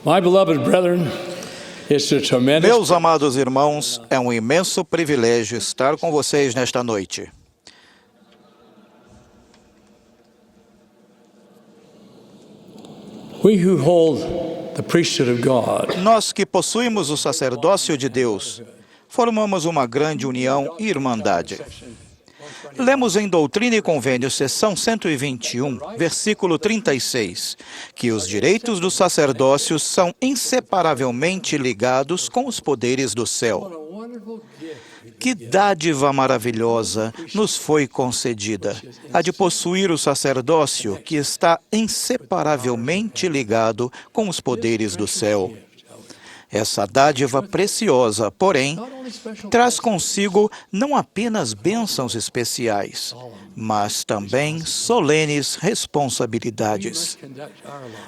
My beloved brethren, it's a tremendous Meus amados irmãos, é um imenso privilégio estar com vocês nesta noite. We who hold the priesthood of God Nós que possuímos o sacerdócio de Deus, formamos uma grande união e irmandade. Lemos em Doutrina e Convênios, seção 121, versículo 36, que os direitos do sacerdócio são inseparavelmente ligados com os poderes do céu. Que dádiva maravilhosa nos foi concedida, a de possuir o sacerdócio que está inseparavelmente ligado com os poderes do céu. Essa dádiva preciosa, porém, traz consigo não apenas bênçãos especiais, mas também solenes responsabilidades.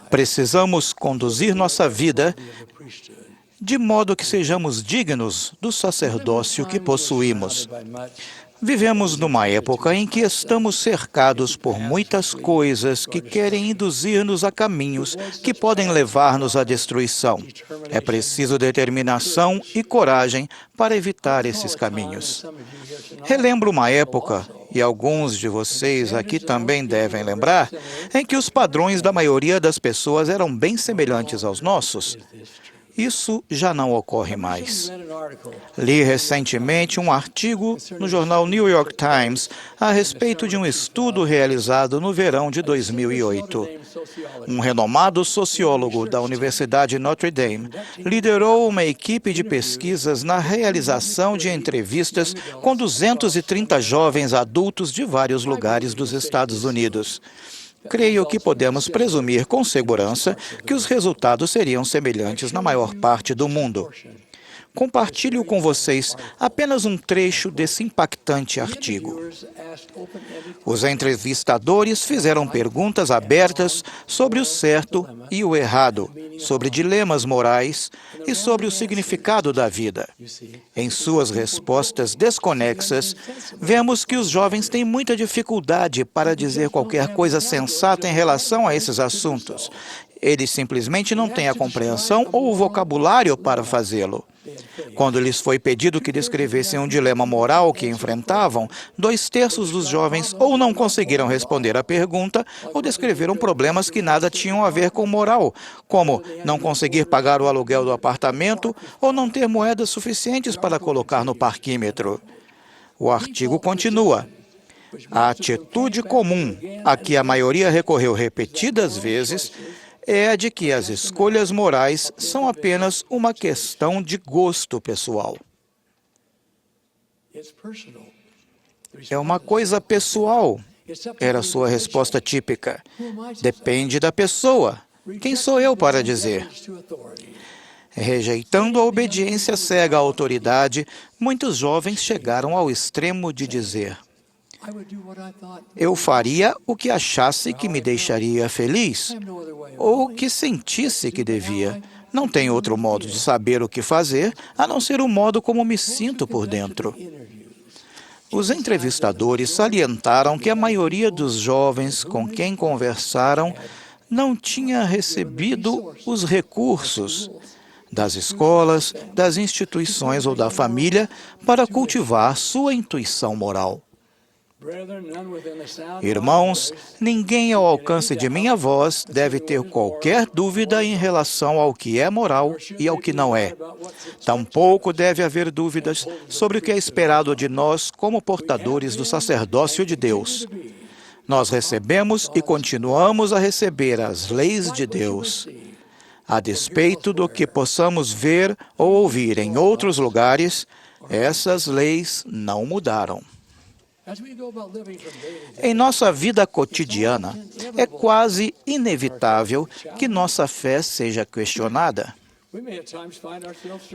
Precisamos conduzir nossa vida de modo que sejamos dignos do sacerdócio que possuímos. Vivemos numa época em que estamos cercados por muitas coisas que querem induzir-nos a caminhos que podem levar-nos à destruição. É preciso determinação e coragem para evitar esses caminhos. Relembro uma época, e alguns de vocês aqui também devem lembrar, em que os padrões da maioria das pessoas eram bem semelhantes aos nossos. Isso já não ocorre mais. Li recentemente um artigo no jornal New York Times a respeito de um estudo realizado no verão de 2008. Um renomado sociólogo da Universidade Notre Dame liderou uma equipe de pesquisas na realização de entrevistas com 230 jovens adultos de vários lugares dos Estados Unidos. Creio que podemos presumir com segurança que os resultados seriam semelhantes na maior parte do mundo. Compartilho com vocês apenas um trecho desse impactante artigo. Os entrevistadores fizeram perguntas abertas sobre o certo e o errado, sobre dilemas morais e sobre o significado da vida. Em suas respostas desconexas, vemos que os jovens têm muita dificuldade para dizer qualquer coisa sensata em relação a esses assuntos. Eles simplesmente não têm a compreensão ou o vocabulário para fazê-lo. Quando lhes foi pedido que descrevessem um dilema moral que enfrentavam, 2/3 dos jovens ou não conseguiram responder à pergunta ou descreveram problemas que nada tinham a ver com moral, como não conseguir pagar o aluguel do apartamento ou não ter moedas suficientes para colocar no parquímetro. O artigo continua. A atitude comum a que a maioria recorreu repetidas vezes é a de que as escolhas morais são apenas uma questão de gosto pessoal. É uma coisa pessoal, era sua resposta típica. Depende da pessoa. Quem sou eu para dizer? Rejeitando a obediência cega à autoridade, muitos jovens chegaram ao extremo de dizer: eu faria o que achasse que me deixaria feliz, ou que sentisse que devia. Não tenho outro modo de saber o que fazer, a não ser o modo como me sinto por dentro. Os entrevistadores salientaram que a maioria dos jovens com quem conversaram não tinha recebido os recursos das escolas, das instituições ou da família para cultivar sua intuição moral. Irmãos, ninguém ao alcance de minha voz deve ter qualquer dúvida em relação ao que é moral e ao que não é. Tampouco deve haver dúvidas sobre o que é esperado de nós como portadores do sacerdócio de Deus. Nós recebemos e continuamos a receber as leis de Deus. A despeito do que possamos ver ou ouvir em outros lugares, essas leis não mudaram. Em nossa vida cotidiana, é quase inevitável que nossa fé seja questionada.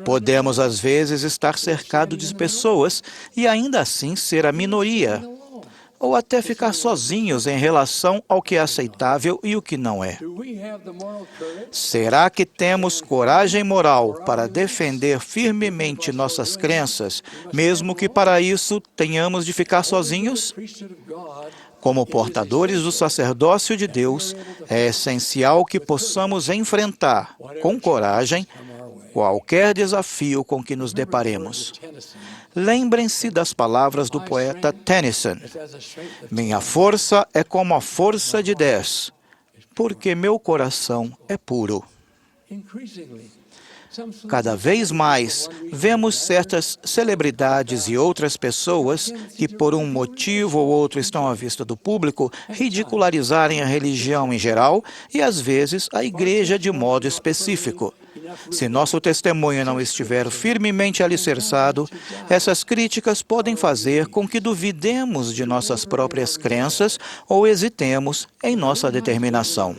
Podemos, às vezes, estar cercados de pessoas e ainda assim ser a minoria, ou até ficar sozinhos em relação ao que é aceitável e o que não é. Será que temos coragem moral para defender firmemente nossas crenças, mesmo que para isso tenhamos de ficar sozinhos? Como portadores do sacerdócio de Deus, é essencial que possamos enfrentar, com coragem, qualquer desafio com que nos deparemos. Lembrem-se das palavras do poeta Tennyson. Minha força é como a força de 10, porque meu coração é puro. Cada vez mais, vemos certas celebridades e outras pessoas que, por um motivo ou outro, estão à vista do público, ridicularizarem a religião em geral e, às vezes, a igreja de modo específico. Se nosso testemunho não estiver firmemente alicerçado, essas críticas podem fazer com que duvidemos de nossas próprias crenças ou hesitemos em nossa determinação.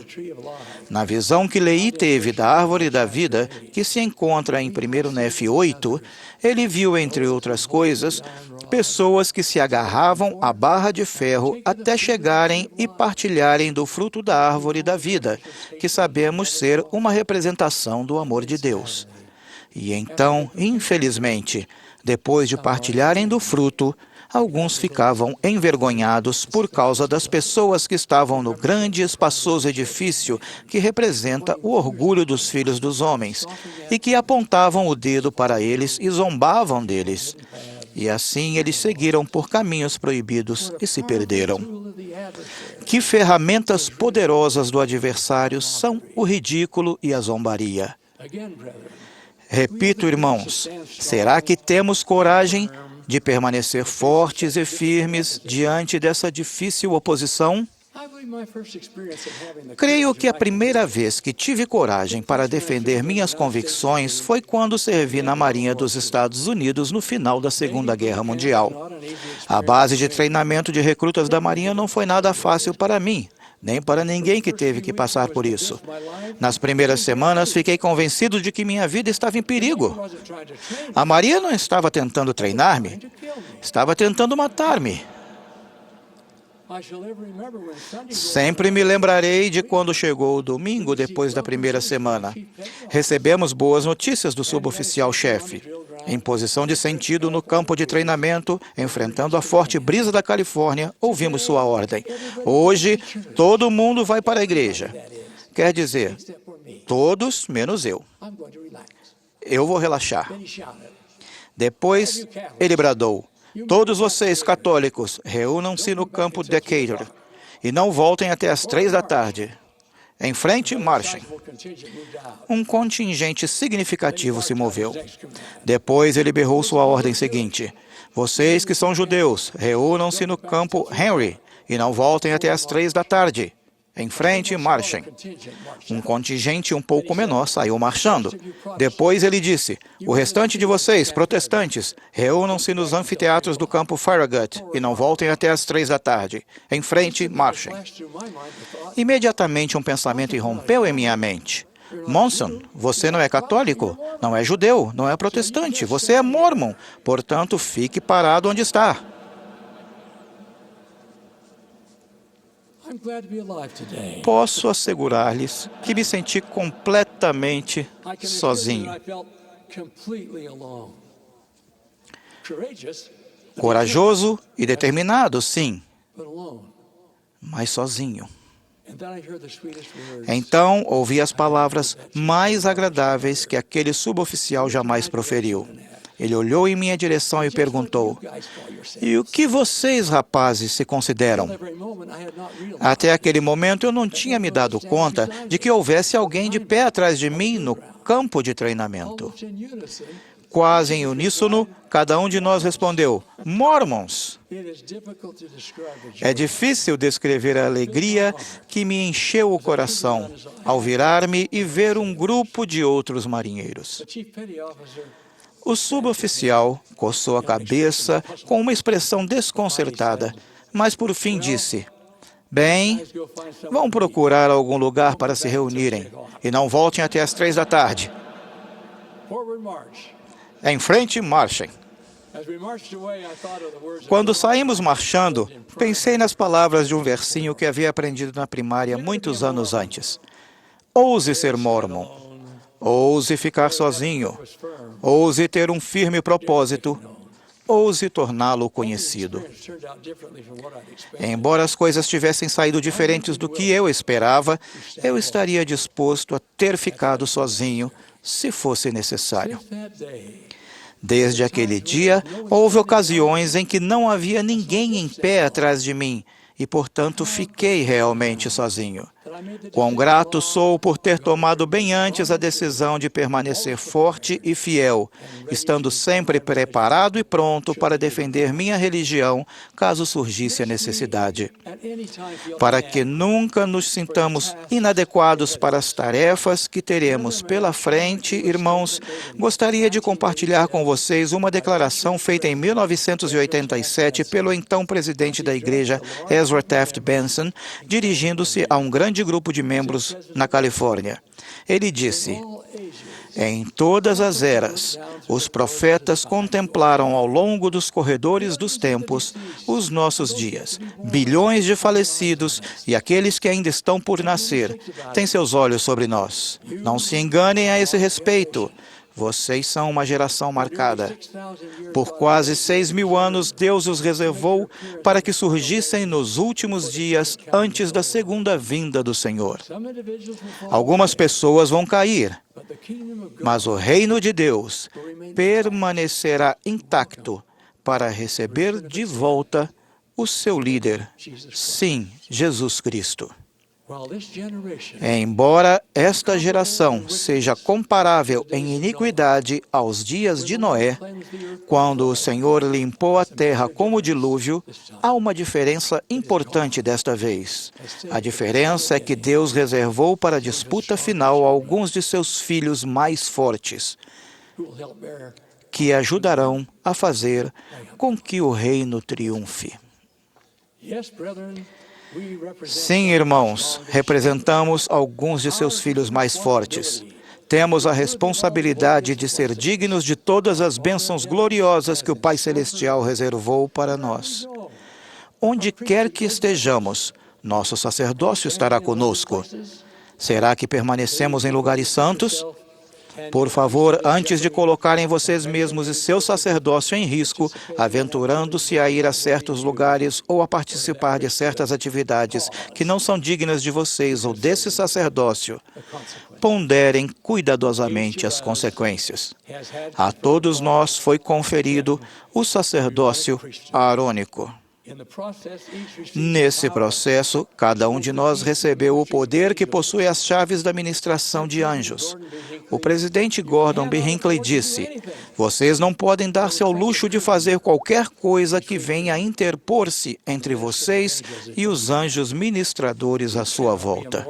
Na visão que Leí teve da árvore da vida, que se encontra em 1 Nefe 8, ele viu, entre outras coisas, pessoas que se agarravam à barra de ferro até chegarem e partilharem do fruto da árvore da vida, que sabemos ser uma representação do amor de Deus. E então, infelizmente, depois de partilharem do fruto, alguns ficavam envergonhados por causa das pessoas que estavam no grande e espaçoso edifício que representa o orgulho dos filhos dos homens, e que apontavam o dedo para eles e zombavam deles. E assim eles seguiram por caminhos proibidos e se perderam. Que ferramentas poderosas do adversário são o ridículo e a zombaria. Repito, irmãos, será que temos coragem de permanecer fortes e firmes diante dessa difícil oposição? Creio que a primeira vez que tive coragem para defender minhas convicções foi quando servi na Marinha dos Estados Unidos no final da Segunda Guerra Mundial. A base de treinamento de recrutas da Marinha não foi nada fácil para mim, nem para ninguém que teve que passar por isso. Nas primeiras semanas, fiquei convencido de que minha vida estava em perigo. A Marinha não estava tentando treinar-me, estava tentando matar-me. Sempre me lembrarei de quando chegou o domingo depois da primeira semana. Recebemos boas notícias do suboficial-chefe. Em posição de sentido no campo de treinamento, enfrentando a forte brisa da Califórnia, ouvimos sua ordem. Hoje, todo mundo vai para a igreja. Quer dizer, todos menos eu. Eu vou relaxar. Depois, ele bradou: todos vocês, católicos, reúnam-se no campo de Decatur e não voltem até as 3 da tarde. Em frente, marchem. Um contingente significativo se moveu. Depois ele berrou sua ordem seguinte: vocês que são judeus, reúnam-se no campo Henry e não voltem até as 3 da tarde. Em frente, marchem. Um contingente um pouco menor saiu marchando. Depois ele disse: o restante de vocês, protestantes, reúnam-se nos anfiteatros do campo Farragut e não voltem até as 3 da tarde. Em frente, marchem. Imediatamente um pensamento irrompeu em minha mente. Monson, você não é católico, não é judeu, não é protestante, você é mórmon, portanto, fique parado onde está. Posso assegurar-lhes que me senti completamente sozinho. Corajoso e determinado, sim, mas sozinho. Então ouvi as palavras mais agradáveis que aquele suboficial jamais proferiu. Ele olhou em minha direção e perguntou: e o que vocês, rapazes, se consideram? Até aquele momento eu não tinha me dado conta de que houvesse alguém de pé atrás de mim no campo de treinamento. Quase em uníssono, cada um de nós respondeu: Mormons. É difícil descrever a alegria que me encheu o coração ao virar-me e ver um grupo de outros marinheiros. O suboficial coçou a cabeça com uma expressão desconcertada, mas por fim disse: bem, vão procurar algum lugar para se reunirem e não voltem até as 3 da tarde. Em frente, marchem. Quando saímos marchando, pensei nas palavras de um versinho que havia aprendido na primária muitos anos antes. Ouse ser mórmon. Ouse ficar sozinho. Ouse ter um firme propósito. ouse torná-lo conhecido. Embora as coisas tivessem saído diferentes do que eu esperava, eu estaria disposto a ter ficado sozinho, se fosse necessário. Desde aquele dia, houve ocasiões em que não havia ninguém em pé atrás de mim, e, portanto, fiquei realmente sozinho. Quão grato sou por ter tomado bem antes a decisão de permanecer forte e fiel, estando sempre preparado e pronto para defender minha religião, caso surgisse a necessidade. Para que nunca nos sintamos inadequados para as tarefas que teremos pela frente, irmãos, gostaria de compartilhar com vocês uma declaração feita em 1987 pelo então presidente da igreja, Ezra Taft Benson, dirigindo-se a um grande grupo de membros na Califórnia. Ele disse: em todas as eras, os profetas contemplaram ao longo dos corredores dos tempos os nossos dias. Bilhões de falecidos e aqueles que ainda estão por nascer têm seus olhos sobre nós. Não se enganem a esse respeito. Vocês são uma geração marcada. Por quase 6.000 anos, Deus os reservou para que surgissem nos últimos dias antes da segunda vinda do Senhor. Algumas pessoas vão cair, mas o reino de Deus permanecerá intacto para receber de volta o seu líder, sim, Jesus Cristo. Embora esta geração seja comparável em iniquidade aos dias de Noé, quando o Senhor limpou a terra com o dilúvio, há uma diferença importante desta vez. A diferença é que Deus reservou para a disputa final alguns de seus filhos mais fortes, que ajudarão a fazer com que o reino triunfe. Sim, irmãos, representamos alguns de seus filhos mais fortes. Temos a responsabilidade de ser dignos de todas as bênçãos gloriosas que o Pai Celestial reservou para nós. Onde quer que estejamos, nosso sacerdócio estará conosco. Será que permanecemos em lugares santos? Por favor, antes de colocarem vocês mesmos e seu sacerdócio em risco, aventurando-se a ir a certos lugares ou a participar de certas atividades que não são dignas de vocês ou desse sacerdócio, ponderem cuidadosamente as consequências. A todos nós foi conferido o sacerdócio arônico. Nesse processo, cada um de nós recebeu o poder que possui as chaves da ministração de anjos. O presidente Gordon B. Hinckley disse: vocês não podem dar-se ao luxo de fazer qualquer coisa que venha a interpor-se entre vocês e os anjos ministradores à sua volta.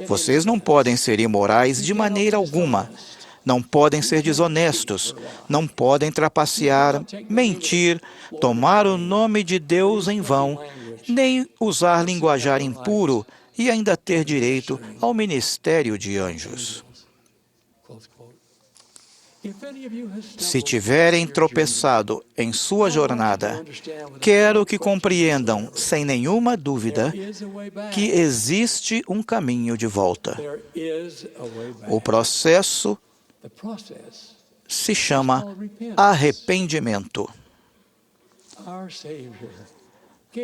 Vocês não podem ser imorais de maneira alguma. Não podem ser desonestos, não podem trapacear, mentir, tomar o nome de Deus em vão, nem usar linguajar impuro e ainda ter direito ao ministério de anjos. Se tiverem tropeçado em sua jornada, quero que compreendam, sem nenhuma dúvida, que existe um caminho de volta. O processo se chama arrependimento.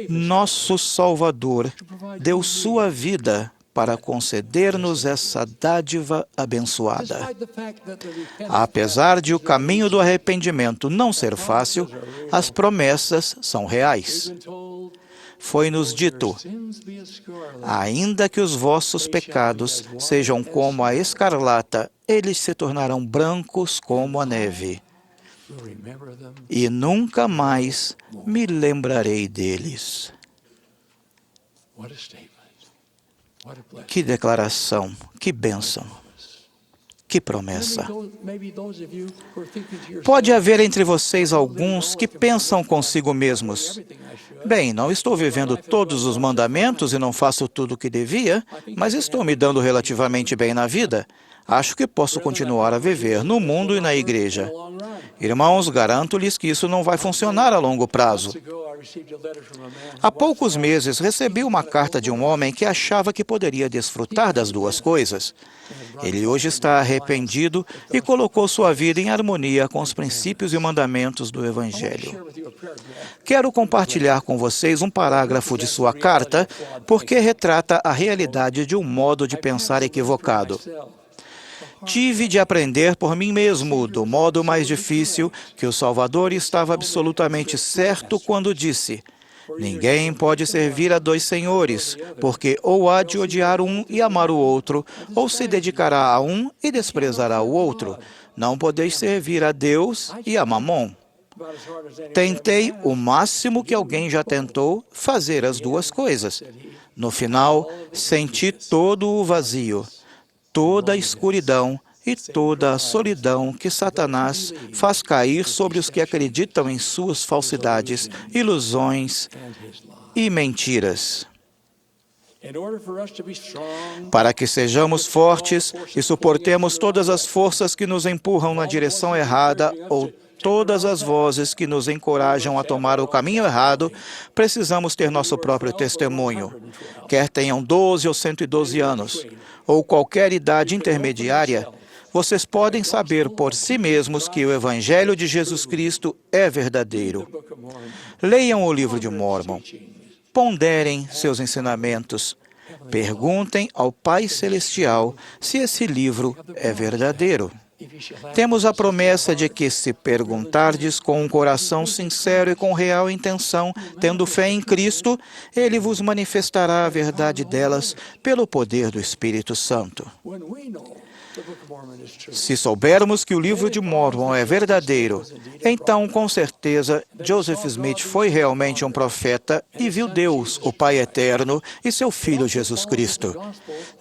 Nosso Salvador deu sua vida para conceder-nos essa dádiva abençoada. Apesar de o caminho do arrependimento não ser fácil, as promessas são reais. Foi-nos dito: ainda que os vossos pecados sejam como a escarlata, eles se tornarão brancos como a neve. E nunca mais me lembrarei deles. Que declaração, que bênção, que promessa. Pode haver entre vocês alguns que pensam consigo mesmos: bem, não estou vivendo todos os mandamentos e não faço tudo o que devia, mas estou me dando relativamente bem na vida. Acho que posso continuar a viver no mundo e na igreja. Irmãos, garanto-lhes que isso não vai funcionar a longo prazo. Há poucos meses recebi uma carta de um homem que achava que poderia desfrutar das duas coisas. Ele hoje está arrependido e colocou sua vida em harmonia com os princípios e mandamentos do Evangelho. Quero compartilhar com vocês um parágrafo de sua carta, porque retrata a realidade de um modo de pensar equivocado. Tive de aprender por mim mesmo, do modo mais difícil, que o Salvador estava absolutamente certo quando disse: ninguém pode servir a dois senhores, porque ou há de odiar um e amar o outro, ou se dedicará a um e desprezará o outro. Não podeis servir a Deus e a Mamon. Tentei o máximo que alguém já tentou fazer as duas coisas. No final, senti todo o vazio, toda a escuridão e toda a solidão que Satanás faz cair sobre os que acreditam em suas falsidades, ilusões e mentiras. Para que sejamos fortes e suportemos todas as forças que nos empurram na direção errada ou todas as vozes que nos encorajam a tomar o caminho errado, precisamos ter nosso próprio testemunho. Quer tenham 12 ou 112 anos, ou qualquer idade intermediária, vocês podem saber por si mesmos que o Evangelho de Jesus Cristo é verdadeiro. Leiam o livro de Mórmon. Ponderem seus ensinamentos. Perguntem ao Pai Celestial se esse livro é verdadeiro. Temos a promessa de que, se perguntardes com um coração sincero e com real intenção, tendo fé em Cristo, Ele vos manifestará a verdade delas pelo poder do Espírito Santo. Se soubermos que o livro de Mórmon é verdadeiro, então, com certeza, Joseph Smith foi realmente um profeta e viu Deus, o Pai Eterno, e seu Filho Jesus Cristo.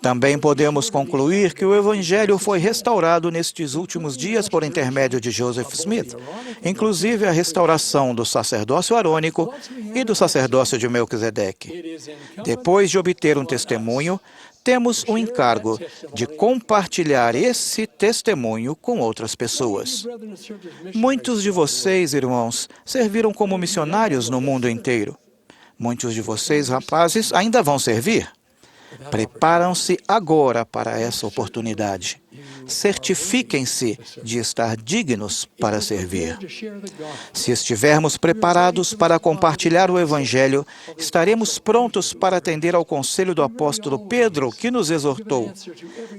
Também podemos concluir que o Evangelho foi restaurado nestes últimos dias por intermédio de Joseph Smith, inclusive a restauração do sacerdócio arônico e do sacerdócio de Melquisedeque. Depois de obter um testemunho, temos o encargo de compartilhar esse testemunho com outras pessoas. Muitos de vocês, irmãos, serviram como missionários no mundo inteiro. Muitos de vocês, rapazes, ainda vão servir. Preparam-se agora para essa oportunidade. Certifiquem-se de estar dignos para servir. Se estivermos preparados para compartilhar o Evangelho, estaremos prontos para atender ao conselho do apóstolo Pedro, que nos exortou: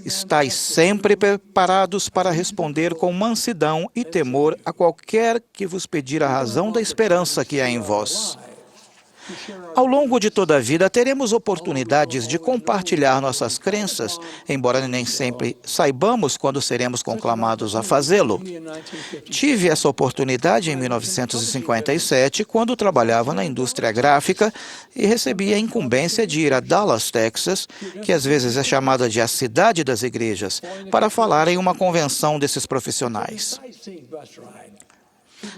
estais sempre preparados para responder com mansidão e temor a qualquer que vos pedir a razão da esperança que há em vós. Ao longo de toda a vida, teremos oportunidades de compartilhar nossas crenças, embora nem sempre saibamos quando seremos conclamados a fazê-lo. Tive essa oportunidade em 1957, quando trabalhava na indústria gráfica e recebi a incumbência de ir a Dallas, Texas, que às vezes é chamada de a cidade das igrejas, para falar em uma convenção desses profissionais.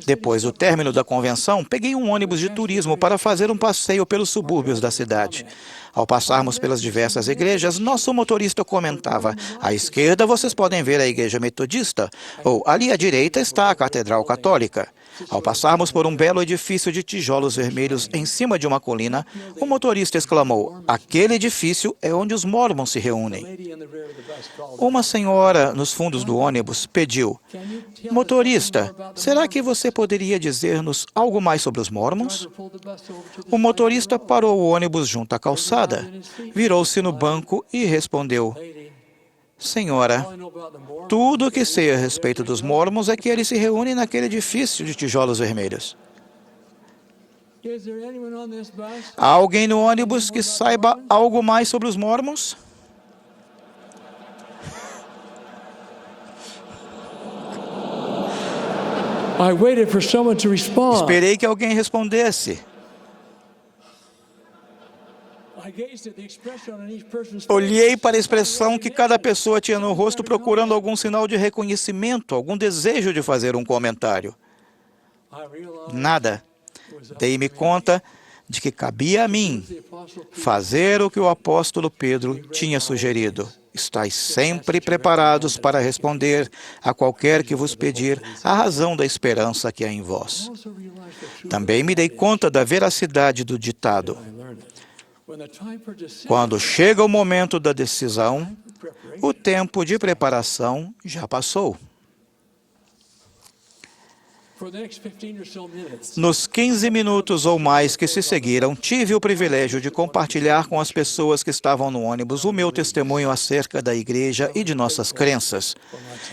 Depois do término da convenção, peguei um ônibus de turismo para fazer um passeio pelos subúrbios da cidade. Ao passarmos pelas diversas igrejas, nosso motorista comentava: à esquerda vocês podem ver a igreja metodista, ou ali à direita está a Catedral Católica. Ao passarmos por um belo edifício de tijolos vermelhos em cima de uma colina, o motorista exclamou: aquele edifício é onde os Mormons se reúnem. Uma senhora nos fundos do ônibus pediu: motorista, será que você poderia dizer-nos algo mais sobre os Mormons? O motorista parou o ônibus junto à calçada, virou-se no banco e respondeu: senhora, tudo o que sei a respeito dos Mormons é que eles se reúnem naquele edifício de tijolos vermelhos. Há alguém no ônibus que saiba algo mais sobre os Mormons? I waited for someone to respond. Esperei que alguém respondesse. Olhei para a expressão que cada pessoa tinha no rosto, procurando algum sinal de reconhecimento, algum desejo de fazer um comentário. Nada. Dei-me conta de que cabia a mim fazer o que o apóstolo Pedro tinha sugerido. Estais sempre preparados para responder a qualquer que vos pedir a razão da esperança que há em vós. Também me dei conta da veracidade do ditado: quando chega o momento da decisão, o tempo de preparação já passou. Nos 15 minutos ou mais que se seguiram, tive o privilégio de compartilhar com as pessoas que estavam no ônibus o meu testemunho acerca da igreja e de nossas crenças.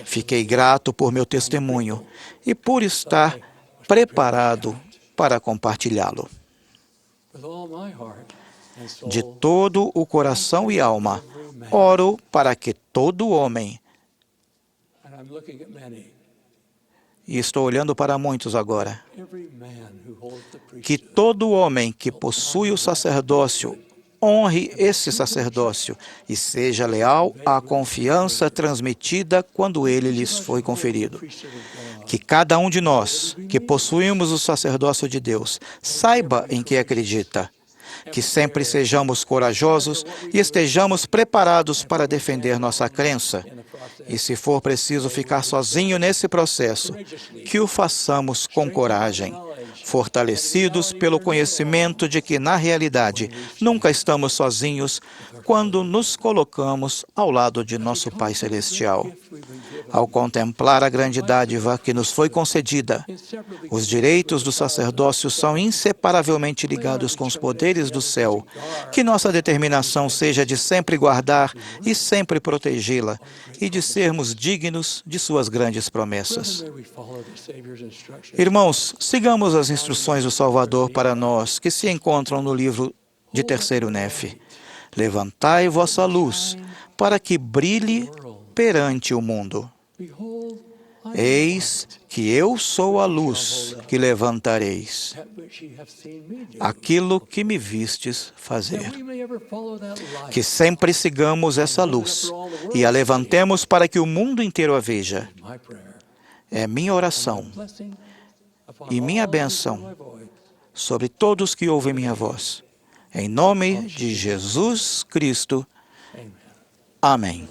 Fiquei grato por meu testemunho e por estar preparado para compartilhá-lo. De todo o coração e alma, oro para que todo homem, e estou olhando para muitos agora, que todo homem que possui o sacerdócio honre esse sacerdócio e seja leal à confiança transmitida quando ele lhes foi conferido. Que cada um de nós, que possuímos o sacerdócio de Deus, saiba em que acredita. Que sempre sejamos corajosos e estejamos preparados para defender nossa crença. E se for preciso ficar sozinho nesse processo, que o façamos com coragem, fortalecidos pelo conhecimento de que, na realidade, nunca estamos sozinhos quando nos colocamos ao lado de nosso Pai Celestial. Ao contemplar a grande dádiva que nos foi concedida, os direitos do sacerdócio são inseparavelmente ligados com os poderes do céu. Que nossa determinação seja de sempre guardar e sempre protegê-la e de sermos dignos de suas grandes promessas. Irmãos, sigamos as instruções do Salvador para nós, que se encontram no livro de 3º Nefe. Levantai vossa luz, para que brilhe perante o mundo. Eis que eu sou a luz que levantareis, aquilo que me vistes fazer. Que sempre sigamos essa luz e a levantemos para que o mundo inteiro a veja. É minha oração e minha bênção sobre todos que ouvem minha voz. Em nome de Jesus Cristo. Amém.